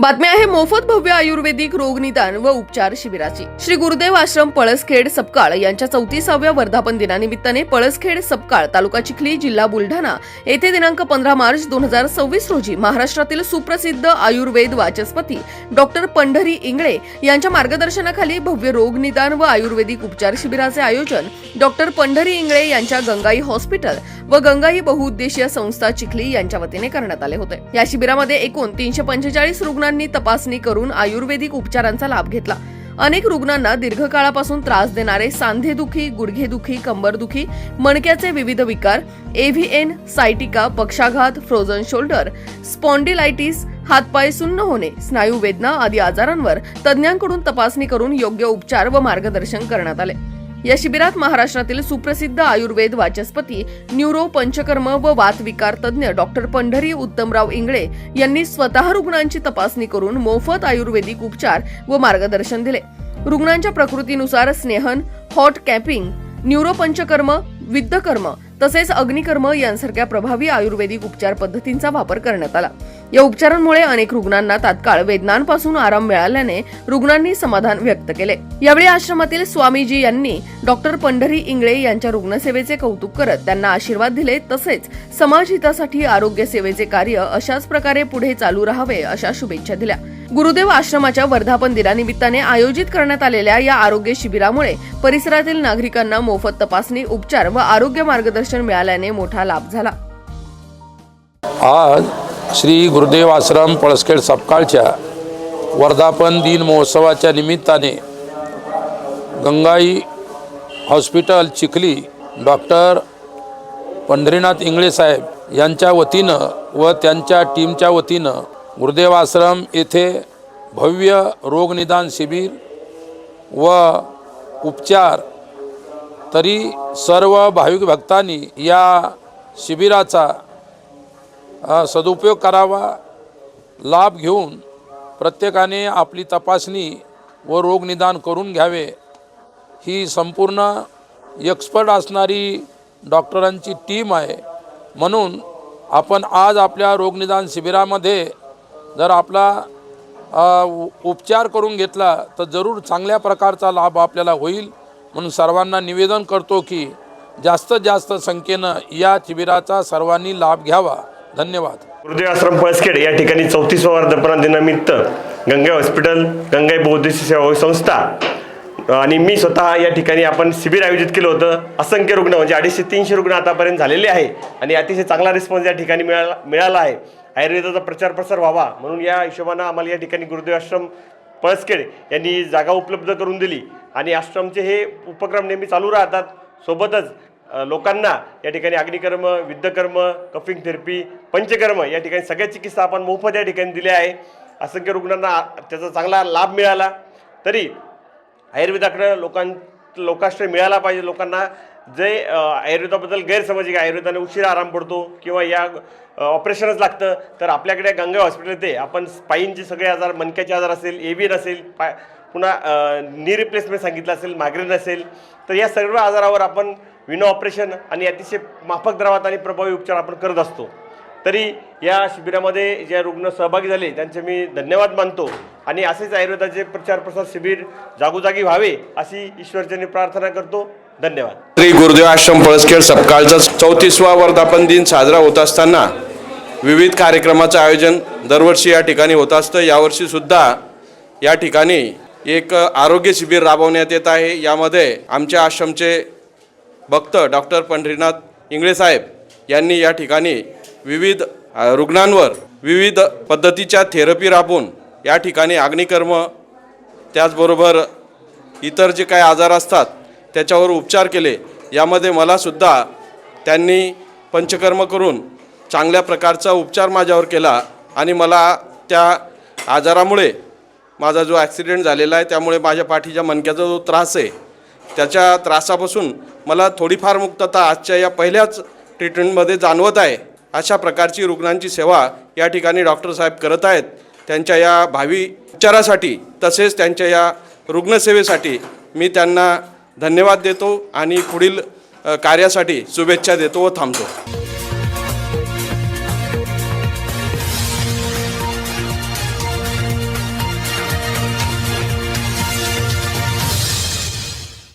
बातमी आहे मोफत भव्य आयुर्वेदिक रोग निदान व उपचार शिबिराची। श्री गुरुदेव आश्रम पळसखेड सपकाळ यांच्या 34व्या वर्धापन दिनानिमित्ताने पळसखेड सपकाळ तालुका चिखली जिल्हा बुलढाणा येथे दिनांक 15 मार्च 2026 रोजी महाराष्ट्रातील सुप्रसिद्ध आयुर्वेद वाचस्पती डॉक्टर पंढरी इंगळे यांच्या मार्गदर्शनाखाली भव्य रोग निदान व आयुर्वेदिक उपचार शिबिराचे आयोजन डॉक्टर पंढरी इंगळे यांच्या गंगाई हॉस्पिटल व गंगाई बहुउद्देशीय संस्था चिखली यांच्या वतीने करण्यात आले होते। या शिबिरामध्ये एकूण 345 रुग्णांनी तपासणी करून आयुर्वेदिक उपचारांचा लाभ घेतला। अनेक रुग्णांना दीर्घकाळापासून त्रास देणारे सांधेदुखी, गुडघेदुखी, कंबरदुखी, मणक्याचे विविध विकार, एव्हीएन, सायटिका, पक्षाघात, फ्रोझन शोल्डर, स्पॉन्डिलायटिस, हातपाय सुन्न होणे, स्नायू वेदना आदी आजारांवर तज्ञांकडून तपासणी करून योग्य उपचार व मार्गदर्शन करण्यात आले। या शिबिरात महाराष्ट्रातील सुप्रसिद्ध आयुर्वेद वाचस्पती, न्यूरो, पंचकर्म व वातविकार तज्ञ डॉक्टर पंढरी उत्तमराव इंगळे यांनी स्वतः रुग्णांची तपासणी करून मोफत आयुर्वेदिक उपचार व मार्गदर्शन दिले। रुग्णांच्या प्रकृतीनुसार स्नेहन, हॉट कॅपिंग, न्यूरो, पंचकर्म, विद्धकर्म तसेच अग्निकर्म यांसारख्या प्रभावी आयुर्वेदिक उपचार पद्धतींचा वापर करण्यात आला। या उपचारांमुळे अनेक रुग्णांना तात्काळ वेदनांपासून आराम मिळाल्याने रुग्णांनी समाधान व्यक्त केले। यावेळी आश्रमातील स्वामीजी यांनी डॉक्टर पंढरी इंगळे यांच्या रुग्णसेवेचे कौतुक करत त्यांना आशीर्वाद दिले। तसेच समाज हितासाठी आरोग्य सेवेचे कार्य अशाच प्रकारे पुढे चालू राहावे अशा शुभेच्छा दिल्या। गुरुदेव आश्रमाच्या वर्धापन दिनानिमित्ताने आयोजित करण्यात आलेल्या या आरोग्य शिबिरामुळे परिसरातील नागरिकांना मोफत तपासणी, उपचार व आरोग्य मार्गदर्शन मिळाल्याने मोठा लाभ झाला। आज श्री गुरुदेव आश्रम पळसखेड सपकाळच्या वर्धापन दिन महोत्सवाच्या निमित्ताने गंगाई हॉस्पिटल चिखली डॉक्टर पंढरीनाथ इंगळे साहेब यांच्या वतीनं व त्यांच्या टीमच्या वतीनं गुरुदेव आश्रम येथे भव्य रोगनिदान शिबिर व उपचार, तरी सर्व भाविक भक्तांनी या शिबिराचा सदुपयोग करावा, लाभ घेऊन प्रत्येकाने आपली तपासणी व रोगनिदान करून घ्यावे। ही संपूर्ण एक्सपर्ट असणारी डॉक्टरांची टीम आहे। म्हणून आपण आज आपल्या रोगनिदान शिबिरामध्ये जर आपला उपचार करून घेतला तर जरूर चांगल्या प्रकारचा लाभ आपल्याला होईल। म्हणून सर्वांना निवेदन करतो की जास्तीत जास्त संख्येनं या शिबिराचा सर्वांनी लाभ घ्यावा। धन्यवाद। गुरुदेव आश्रम पळसखेड या ठिकाणी 34व्या वर्धापन दिनानिमित्त गंगाई हॉस्पिटल, गंगाई बहुउद्देशीय सेवा संस्था आणि मी स्वतः या ठिकाणी आपण शिबिर आयोजित केलं होतं। असंख्य रुग्ण म्हणजे 250-300 रुग्ण आतापर्यंत झालेले आहे आणि अतिशय चांगला रिस्पॉन्स या ठिकाणी मिळाला आहे। आयुर्वेदाचा प्रचार प्रसार व्हावा म्हणून या हिशोबानं आम्हाला या ठिकाणी गुरुदेव आश्रम पळसखेड यांनी जागा उपलब्ध करून दिली आणि आश्रमचे हे उपक्रम नेहमी चालू राहतात। सोबतच लोकांना या ठिकाणी अग्निकर्म, विद्धकर्म, कफिंग थेरपी, पंचकर्म या ठिकाणी सगळ्या चिकित्सा आपण मोफत या ठिकाणी दिल्या आहे। असंख्य रुग्णांना त्याचा चांगला लाभ मिळाला। तरी आयुर्वेदाकडे लोकाश्रय मिळाला पाहिजे। लोकांना जे आयुर्वेदाबद्दल गैरसमज आहे की आयुर्वेदाने उशिरा आराम पडतो किंवा या ऑपरेशनच लागतं, तर आपल्याकडे गंगाई हॉस्पिटल येते आपण स्पाईनचे सगळे आजार, मणक्याचे आजार असेल, एव्हीएन असेल, पुन्हा नी रिप्लेसमेंट सांगितलं असेल, मायग्रेन असेल, तर या सर्व आजारावर आपण विना ऑपरेशन आणि अतिशय माफक दरात आणि प्रभावी उपचार आपण करत असतो। तरी या शिबिरामध्ये जे रुग्ण सहभागी झाले त्यांचे मी धन्यवाद मानतो आणि असेच आयुर्वेदाचे प्रचार प्रसार शिबिर जागोजागी व्हावे अशी ईश्वरचरणी प्रार्थना करतो। धन्यवाद। श्री गुरुदेव आश्रम पळसखेड सपकाळचा 34वा वर्धापन दिन साजरा होत असताना विविध कार्यक्रमाचं आयोजन दरवर्षी या ठिकाणी होत असतं। यावर्षी सुद्धा या ठिकाणी एक आरोग्य शिबिर राबवण्यात येत आहे। यामध्ये आमच्या आश्रमचे भक्त डॉक्टर पंढरीनाथ इंगळे साहेब यांनी या ठिकाणी विविध रुग्णांवर विविध पद्धतीच्या थेरपी राबवून या ठिकाणी अग्निकर्म, त्याचबरोबर इतर जे काही आजार असतात त्याच्यावर उपचार केले। यामध्ये मला सुद्धा त्यांनी पंचकर्म करून चांगल्या प्रकारचा उपचार माझ्यावर केला आणि मला त्या आजारामुळे माझा जो ॲक्सिडेंट झालेला आहे त्यामुळे माझ्या पाठीच्या मणक्याचा जो त्रास आहे त्याच्या त्रासापासून मला थोडीफार मुक्तता आजच्या या पहिल्याच ट्रीटमेंटमध्ये जाणवत आहे। अशा प्रकारची रुग्णांची सेवा या ठिकाणी डॉक्टर साहेब करत आहेत। त्यांच्या या भावी उपचारासाठी तसेच त्यांच्या या रुग्णसेवेसाठी मी त्यांना धन्यवाद देतो आणि पुढील कार्यासाठी शुभेच्छा देतो व थांबतो।